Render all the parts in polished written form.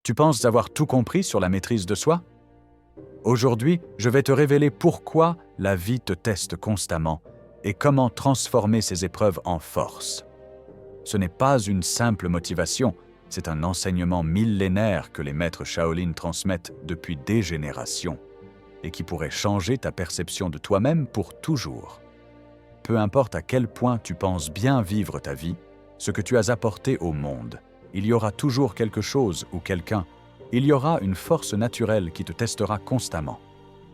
Tu penses avoir tout compris sur la maîtrise de soi? Aujourd'hui, je vais te révéler pourquoi la vie te teste constamment et comment transformer ces épreuves en force. Ce n'est pas une simple motivation, c'est un enseignement millénaire que les maîtres Shaolin transmettent depuis des générations et qui pourrait changer ta perception de toi-même pour toujours. Peu importe à quel point tu penses bien vivre ta vie, ce que tu as apporté au monde, il y aura toujours quelque chose ou quelqu'un, il y aura une force naturelle qui te testera constamment.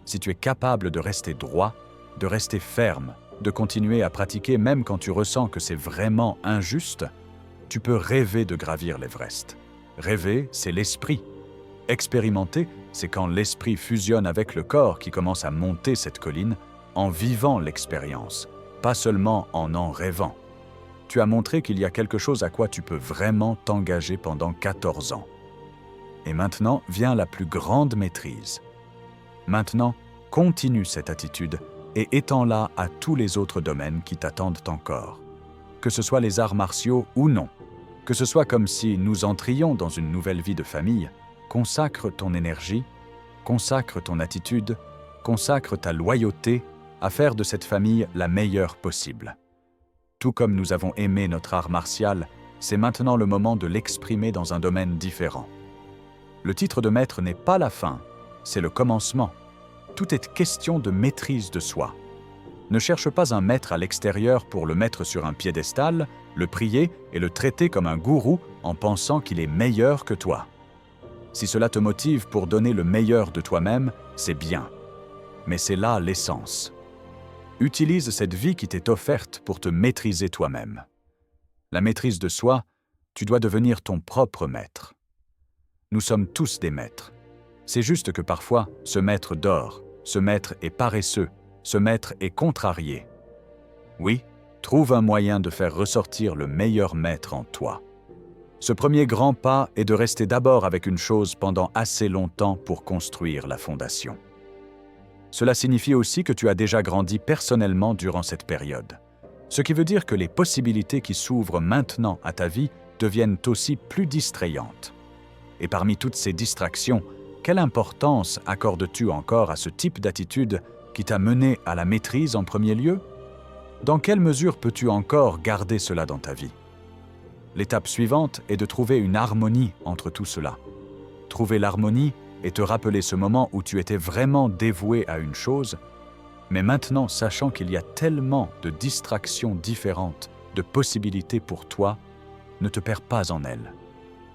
Si tu es capable de rester droit, de rester ferme, de continuer à pratiquer même quand tu ressens que c'est vraiment injuste, tu peux rêver de gravir l'Everest. Rêver, c'est l'esprit. Expérimenter, c'est quand l'esprit fusionne avec le corps qui commence à monter cette colline en vivant l'expérience, pas seulement en rêvant. Tu as montré qu'il y a quelque chose à quoi tu peux vraiment t'engager pendant 14 ans. Et maintenant vient la plus grande maîtrise. Maintenant, continue cette attitude et étends-la à tous les autres domaines qui t'attendent encore. Que ce soit les arts martiaux ou non, que ce soit comme si nous entrions dans une nouvelle vie de famille, consacre ton énergie, consacre ton attitude, consacre ta loyauté à faire de cette famille la meilleure possible. Tout comme nous avons aimé notre art martial, c'est maintenant le moment de l'exprimer dans un domaine différent. Le titre de maître n'est pas la fin, c'est le commencement. Tout est question de maîtrise de soi. Ne cherche pas un maître à l'extérieur pour le mettre sur un piédestal, le prier et le traiter comme un gourou en pensant qu'il est meilleur que toi. Si cela te motive pour donner le meilleur de toi-même, c'est bien. Mais c'est là l'essence. Utilise cette vie qui t'est offerte pour te maîtriser toi-même. La maîtrise de soi, tu dois devenir ton propre maître. Nous sommes tous des maîtres. C'est juste que parfois, ce maître dort, ce maître est paresseux, ce maître est contrarié. Oui, trouve un moyen de faire ressortir le meilleur maître en toi. Ce premier grand pas est de rester d'abord avec une chose pendant assez longtemps pour construire la fondation. Cela signifie aussi que tu as déjà grandi personnellement durant cette période. Ce qui veut dire que les possibilités qui s'ouvrent maintenant à ta vie deviennent aussi plus distrayantes. Et parmi toutes ces distractions, quelle importance accordes-tu encore à ce type d'attitude qui t'a mené à la maîtrise en premier lieu? Dans quelle mesure peux-tu encore garder cela dans ta vie? L'étape suivante est de trouver une harmonie entre tout cela. Trouver l'harmonie et te rappeler ce moment où tu étais vraiment dévoué à une chose, mais maintenant sachant qu'il y a tellement de distractions différentes, de possibilités pour toi, ne te perds pas en elles.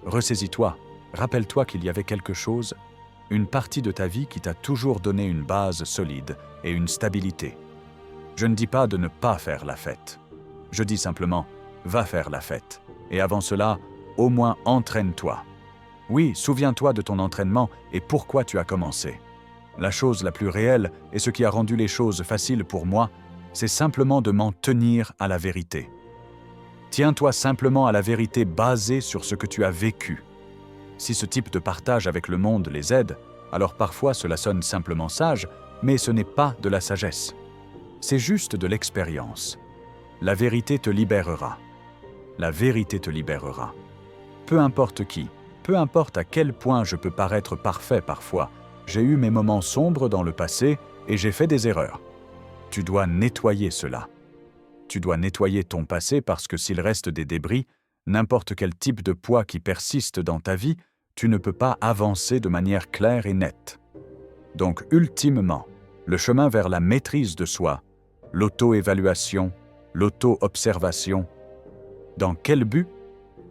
Ressaisis-toi, rappelle-toi qu'il y avait quelque chose, une partie de ta vie qui t'a toujours donné une base solide et une stabilité. Je ne dis pas de ne pas faire la fête. Je dis simplement, va faire la fête. Et avant cela, au moins entraîne-toi. Oui, souviens-toi de ton entraînement et pourquoi tu as commencé. La chose la plus réelle et ce qui a rendu les choses faciles pour moi, c'est simplement de m'en tenir à la vérité. Tiens-toi simplement à la vérité basée sur ce que tu as vécu. Si ce type de partage avec le monde les aide, alors parfois cela sonne simplement sage, mais ce n'est pas de la sagesse. C'est juste de l'expérience. La vérité te libérera. La vérité te libérera. Peu importe qui, peu importe à quel point je peux paraître parfait parfois, j'ai eu mes moments sombres dans le passé et j'ai fait des erreurs. Tu dois nettoyer cela. Tu dois nettoyer ton passé parce que s'il reste des débris, n'importe quel type de poids qui persiste dans ta vie, tu ne peux pas avancer de manière claire et nette. Donc, ultimement, le chemin vers la maîtrise de soi, l'auto-évaluation, l'auto-observation, dans quel but?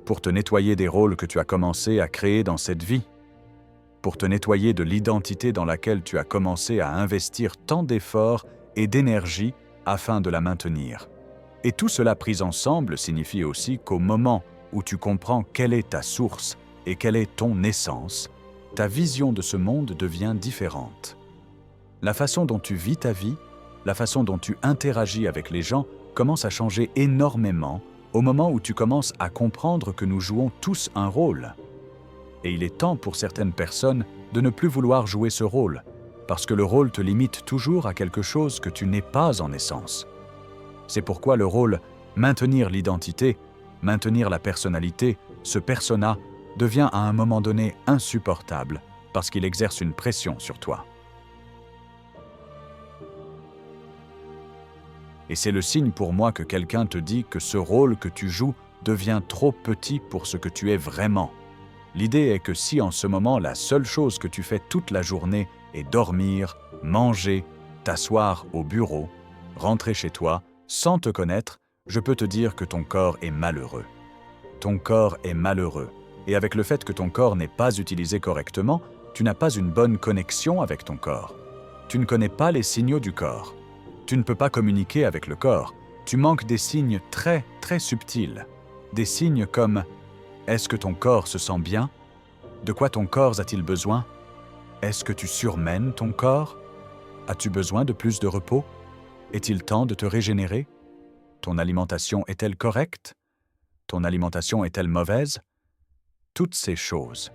Pour te nettoyer des rôles que tu as commencé à créer dans cette vie, pour te nettoyer de l'identité dans laquelle tu as commencé à investir tant d'efforts et d'énergie afin de la maintenir. Et tout cela pris ensemble signifie aussi qu'au moment où tu comprends quelle est ta source et quelle est ton essence, ta vision de ce monde devient différente. La façon dont tu vis ta vie, la façon dont tu interagis avec les gens commence à changer énormément au moment où tu commences à comprendre que nous jouons tous un rôle. Et il est temps pour certaines personnes de ne plus vouloir jouer ce rôle, parce que le rôle te limite toujours à quelque chose que tu n'es pas en essence. C'est pourquoi le rôle maintenir l'identité, maintenir la personnalité, ce persona, devient à un moment donné insupportable parce qu'il exerce une pression sur toi. Et c'est le signe pour moi que quelqu'un te dit que ce rôle que tu joues devient trop petit pour ce que tu es vraiment. L'idée est que si en ce moment la seule chose que tu fais toute la journée est dormir, manger, t'asseoir au bureau, rentrer chez toi, sans te connaître, je peux te dire que ton corps est malheureux. Ton corps est malheureux. Et avec le fait que ton corps n'est pas utilisé correctement, tu n'as pas une bonne connexion avec ton corps. Tu ne connais pas les signaux du corps. Tu ne peux pas communiquer avec le corps. Tu manques des signes très, très subtils. Des signes comme « Est-ce que ton corps se sent bien ? De quoi ton corps a-t-il besoin ? Est-ce que tu surmènes ton corps ? As-tu besoin de plus de repos ? Est-il temps de te régénérer ? Ton alimentation est-elle correcte ? Ton alimentation est-elle mauvaise ? Toutes ces choses.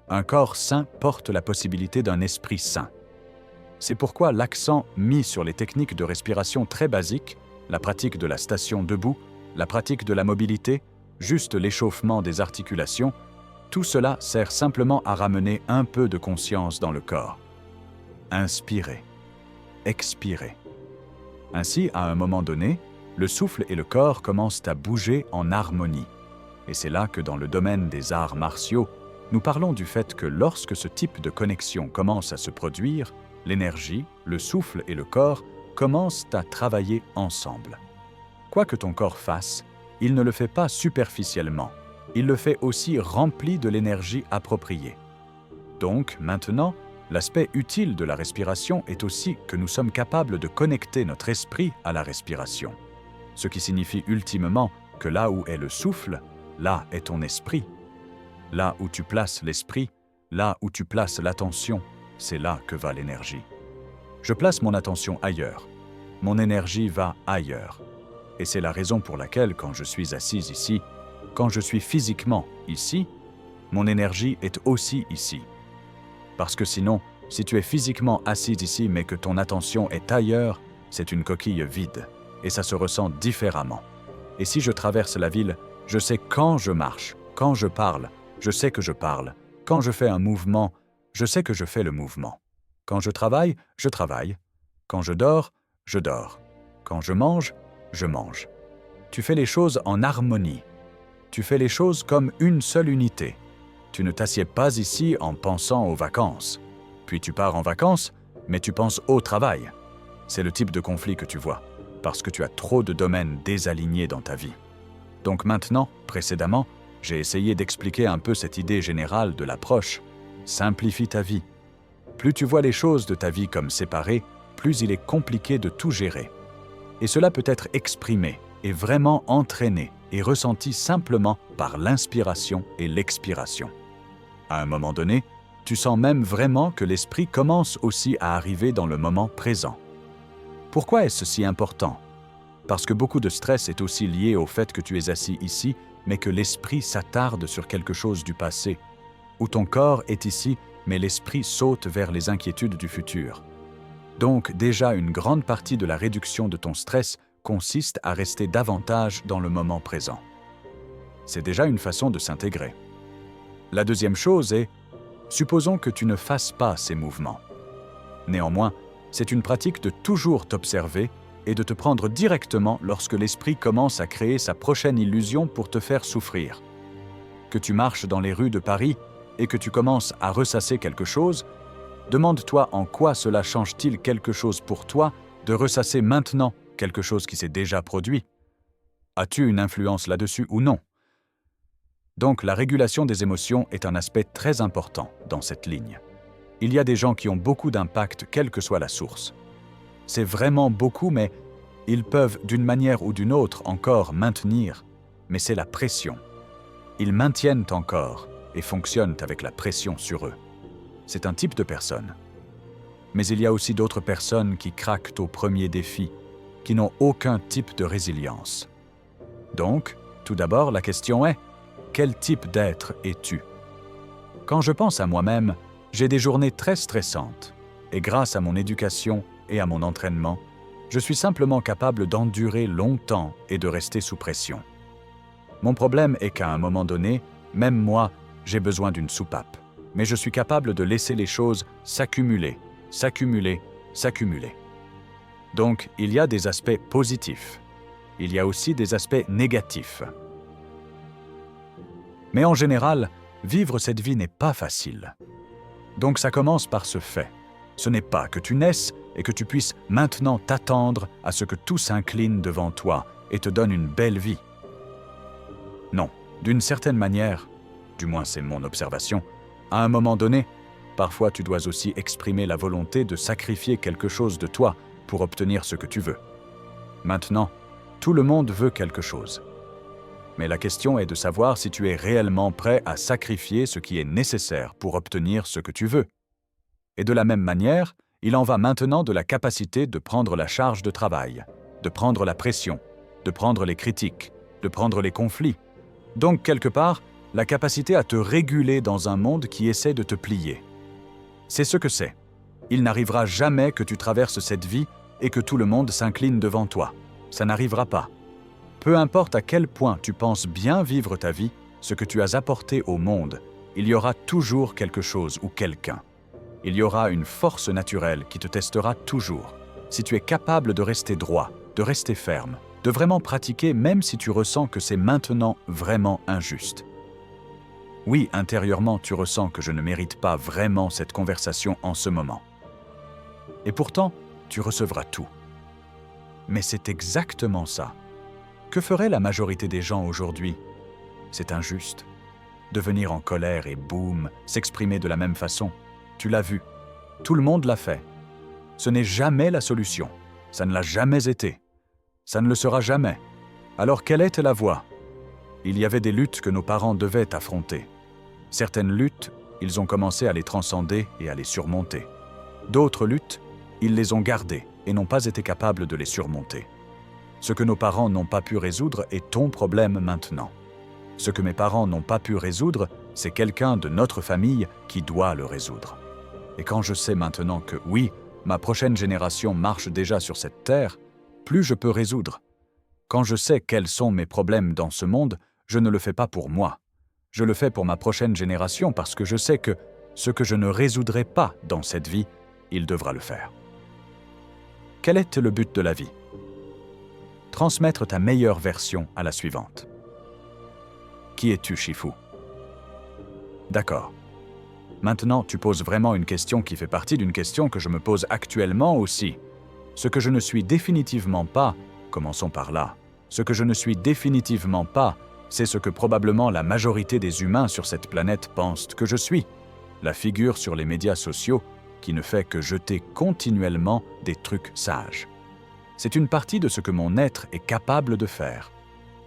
Un corps sain porte la possibilité d'un esprit sain. C'est pourquoi l'accent mis sur les techniques de respiration très basiques, la pratique de la station debout, la pratique de la mobilité, juste l'échauffement des articulations, tout cela sert simplement à ramener un peu de conscience dans le corps. Inspirez, expirez. Ainsi, à un moment donné, le souffle et le corps commencent à bouger en harmonie. Et c'est là que dans le domaine des arts martiaux, nous parlons du fait que lorsque ce type de connexion commence à se produire, l'énergie, le souffle et le corps commencent à travailler ensemble. Quoi que ton corps fasse, il ne le fait pas superficiellement, il le fait aussi rempli de l'énergie appropriée. Donc, maintenant, l'aspect utile de la respiration est aussi que nous sommes capables de connecter notre esprit à la respiration. Ce qui signifie ultimement que là où est le souffle, là est ton esprit. Là où tu places l'esprit, là où tu places l'attention, c'est là que va l'énergie. Je place mon attention ailleurs. Mon énergie va ailleurs. Et c'est la raison pour laquelle, quand je suis assise ici, quand je suis physiquement ici, mon énergie est aussi ici. Parce que sinon, si tu es physiquement assise ici mais que ton attention est ailleurs, c'est une coquille vide. Et ça se ressent différemment. Et si je traverse la ville, je sais quand je marche, quand je parle, je sais que je parle. Quand je fais un mouvement, je sais que je fais le mouvement. Quand je travaille, je travaille. Quand je dors, je dors. Quand je mange. Tu fais les choses en harmonie. Tu fais les choses comme une seule unité. Tu ne t'assieds pas ici en pensant aux vacances. Puis tu pars en vacances, mais tu penses au travail. C'est le type de conflit que tu vois, parce que tu as trop de domaines désalignés dans ta vie. Donc maintenant, précédemment, j'ai essayé d'expliquer un peu cette idée générale de l'approche. Simplifie ta vie. Plus tu vois les choses de ta vie comme séparées, plus il est compliqué de tout gérer. Et cela peut être exprimé et vraiment entraîné et ressenti simplement par l'inspiration et l'expiration. À un moment donné, tu sens même vraiment que l'esprit commence aussi à arriver dans le moment présent. Pourquoi est-ce si important ? Parce que beaucoup de stress est aussi lié au fait que tu es assis ici, mais que l'esprit s'attarde sur quelque chose du passé, ou ton corps est ici, mais l'esprit saute vers les inquiétudes du futur. Donc déjà une grande partie de la réduction de ton stress consiste à rester davantage dans le moment présent. C'est déjà une façon de s'intégrer. La deuxième chose est, supposons que tu ne fasses pas ces mouvements. Néanmoins, c'est une pratique de toujours t'observer et de te prendre directement lorsque l'esprit commence à créer sa prochaine illusion pour te faire souffrir. Que tu marches dans les rues de Paris et que tu commences à ressasser quelque chose, demande-toi en quoi cela change-t-il quelque chose pour toi de ressasser maintenant quelque chose qui s'est déjà produit. As-tu une influence là-dessus ou non ? Donc la régulation des émotions est un aspect très important dans cette ligne. Il y a des gens qui ont beaucoup d'impact, quelle que soit la source. C'est vraiment beaucoup, mais ils peuvent d'une manière ou d'une autre encore maintenir, mais c'est la pression. Ils maintiennent encore et fonctionnent avec la pression sur eux. C'est un type de personne. Mais il y a aussi d'autres personnes qui craquent au premier défi, qui n'ont aucun type de résilience. Donc, tout d'abord, la question est, quel type d'être es-tu ? Quand je pense à moi-même, j'ai des journées très stressantes, et grâce à mon éducation et à mon entraînement, je suis simplement capable d'endurer longtemps et de rester sous pression. Mon problème est qu'à un moment donné, même moi, j'ai besoin d'une soupape. Mais je suis capable de laisser les choses s'accumuler, s'accumuler, s'accumuler. Donc, il y a des aspects positifs. Il y a aussi des aspects négatifs. Mais en général, vivre cette vie n'est pas facile. Donc ça commence par ce fait. Ce n'est pas que tu naisses et que tu puisses maintenant t'attendre à ce que tout s'incline devant toi et te donne une belle vie. Non, d'une certaine manière, du moins c'est mon observation, à un moment donné, parfois tu dois aussi exprimer la volonté de sacrifier quelque chose de toi pour obtenir ce que tu veux. Maintenant, tout le monde veut quelque chose. Mais la question est de savoir si tu es réellement prêt à sacrifier ce qui est nécessaire pour obtenir ce que tu veux. Et de la même manière, il en va maintenant de la capacité de prendre la charge de travail, de prendre la pression, de prendre les critiques, de prendre les conflits. Donc, quelque part, la capacité à te réguler dans un monde qui essaie de te plier. C'est ce que c'est. Il n'arrivera jamais que tu traverses cette vie et que tout le monde s'incline devant toi. Ça n'arrivera pas. Peu importe à quel point tu penses bien vivre ta vie, ce que tu as apporté au monde, il y aura toujours quelque chose ou quelqu'un. Il y aura une force naturelle qui te testera toujours. Si tu es capable de rester droit, de rester ferme, de vraiment pratiquer même si tu ressens que c'est maintenant vraiment injuste. Oui, intérieurement, tu ressens que je ne mérite pas vraiment cette conversation en ce moment. Et pourtant, tu recevras tout. Mais c'est exactement ça. Que ferait la majorité des gens aujourd'hui? C'est injuste. Devenir en colère et boum, s'exprimer de la même façon. Tu l'as vu. Tout le monde l'a fait. Ce n'est jamais la solution. Ça ne l'a jamais été. Ça ne le sera jamais. Alors quelle était la voie? Il y avait des luttes que nos parents devaient affronter. Certaines luttes, ils ont commencé à les transcender et à les surmonter. D'autres luttes, ils les ont gardées et n'ont pas été capables de les surmonter. Ce que nos parents n'ont pas pu résoudre est ton problème maintenant. Ce que mes parents n'ont pas pu résoudre, c'est quelqu'un de notre famille qui doit le résoudre. Et quand je sais maintenant que oui, ma prochaine génération marche déjà sur cette terre, plus je peux résoudre. Quand je sais quels sont mes problèmes dans ce monde, je ne le fais pas pour moi. Je le fais pour ma prochaine génération parce que je sais que ce que je ne résoudrai pas dans cette vie, il devra le faire. Quel est le but de la vie? Transmettre ta meilleure version à la suivante. Qui es-tu, Shifu? D'accord. Maintenant, tu poses vraiment une question qui fait partie d'une question que je me pose actuellement aussi. Ce que je ne suis définitivement pas, commençons par là, ce que je ne suis définitivement pas, c'est ce que probablement la majorité des humains sur cette planète pensent que je suis. La figure sur les médias sociaux qui ne fait que jeter continuellement des trucs sages. C'est une partie de ce que mon être est capable de faire.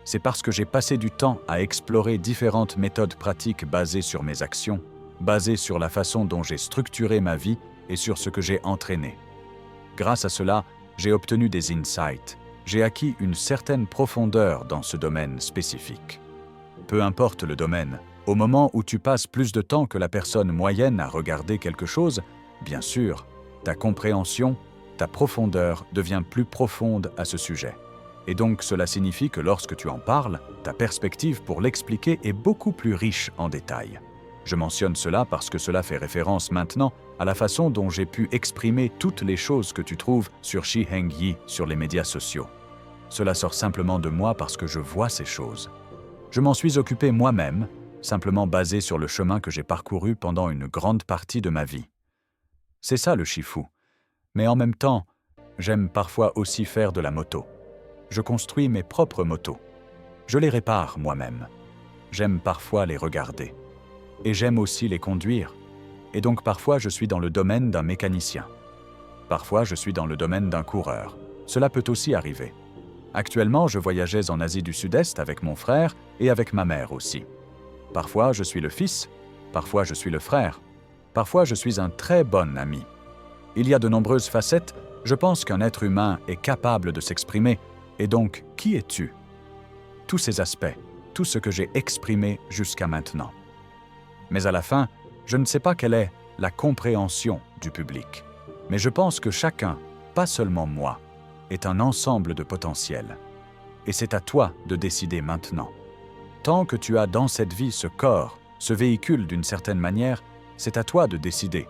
C'est parce que j'ai passé du temps à explorer différentes méthodes pratiques basées sur mes actions, basées sur la façon dont j'ai structuré ma vie et sur ce que j'ai entraîné. Grâce à cela, j'ai obtenu des insights. J'ai acquis une certaine profondeur dans ce domaine spécifique. Peu importe le domaine, au moment où tu passes plus de temps que la personne moyenne à regarder quelque chose, bien sûr, ta compréhension, ta profondeur devient plus profonde à ce sujet. Et donc cela signifie que lorsque tu en parles, ta perspective pour l'expliquer est beaucoup plus riche en détails. Je mentionne cela parce que cela fait référence maintenant à la façon dont j'ai pu exprimer toutes les choses que tu trouves sur Shi Heng Yi sur les médias sociaux. Cela sort simplement de moi parce que je vois ces choses. Je m'en suis occupé moi-même, simplement basé sur le chemin que j'ai parcouru pendant une grande partie de ma vie. C'est ça le Shifu. Mais en même temps, j'aime parfois aussi faire de la moto. Je construis mes propres motos. Je les répare moi-même. J'aime parfois les regarder. Et j'aime aussi les conduire. Et donc parfois je suis dans le domaine d'un mécanicien. Parfois je suis dans le domaine d'un coureur. Cela peut aussi arriver. Actuellement, je voyageais en Asie du Sud-Est avec mon frère et avec ma mère aussi. Parfois je suis le fils, parfois je suis le frère. Parfois je suis un très bon ami. Il y a de nombreuses facettes, je pense qu'un être humain est capable de s'exprimer. Et donc, qui es-tu? Tous ces aspects, tout ce que j'ai exprimé jusqu'à maintenant. Mais à la fin, je ne sais pas quelle est la compréhension du public. Mais je pense que chacun, pas seulement moi, est un ensemble de potentiel. Et c'est à toi de décider maintenant. Tant que tu as dans cette vie ce corps, Ce véhicule, d'une certaine manière, c'est à toi de décider.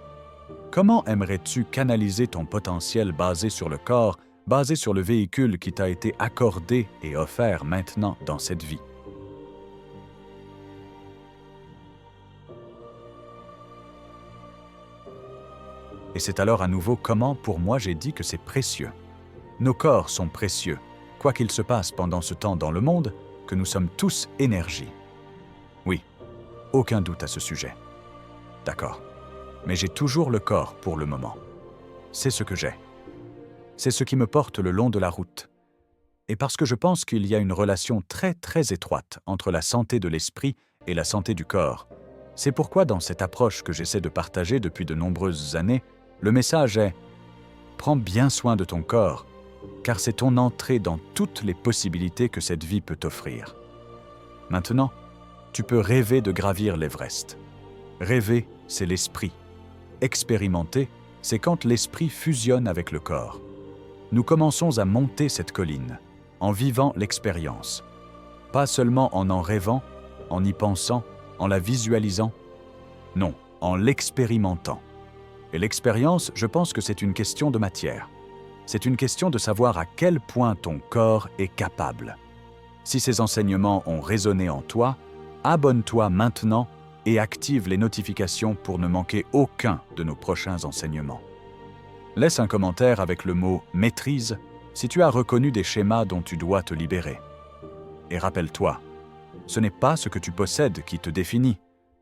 Comment aimerais-tu canaliser ton potentiel basé sur le corps, basé sur le véhicule qui t'a été accordé et offert maintenant dans cette vie? Et c'est alors à nouveau comment, pour moi, j'ai dit que c'est précieux. Nos corps sont précieux, quoi qu'il se passe pendant ce temps dans le monde, que nous sommes tous énergie. Oui, aucun doute à ce sujet. D'accord. Mais j'ai toujours le corps pour le moment. C'est ce que j'ai. C'est ce qui me porte le long de la route. Et parce que je pense qu'il y a une relation très très étroite entre la santé de l'esprit et la santé du corps, c'est pourquoi dans cette approche que j'essaie de partager depuis de nombreuses années, le message est « Prends bien soin de ton corps, car c'est ton entrée dans toutes les possibilités que cette vie peut t'offrir. » Maintenant, tu peux rêver de gravir l'Everest. Rêver, c'est l'esprit. Expérimenter, c'est quand l'esprit fusionne avec le corps. Nous commençons à monter cette colline, en vivant l'expérience. Pas seulement en rêvant, en y pensant, en la visualisant. Non, en l'expérimentant. Et l'expérience, je pense que c'est une question de matière. C'est une question de savoir à quel point ton corps est capable. Si ces enseignements ont résonné en toi, abonne-toi maintenant et active les notifications pour ne manquer aucun de nos prochains enseignements. Laisse un commentaire avec le mot « maîtrise » si tu as reconnu des schémas dont tu dois te libérer. Et rappelle-toi, ce n'est pas ce que tu possèdes qui te définit,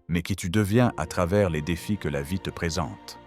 mais qui tu deviens à travers les défis que la vie te présente.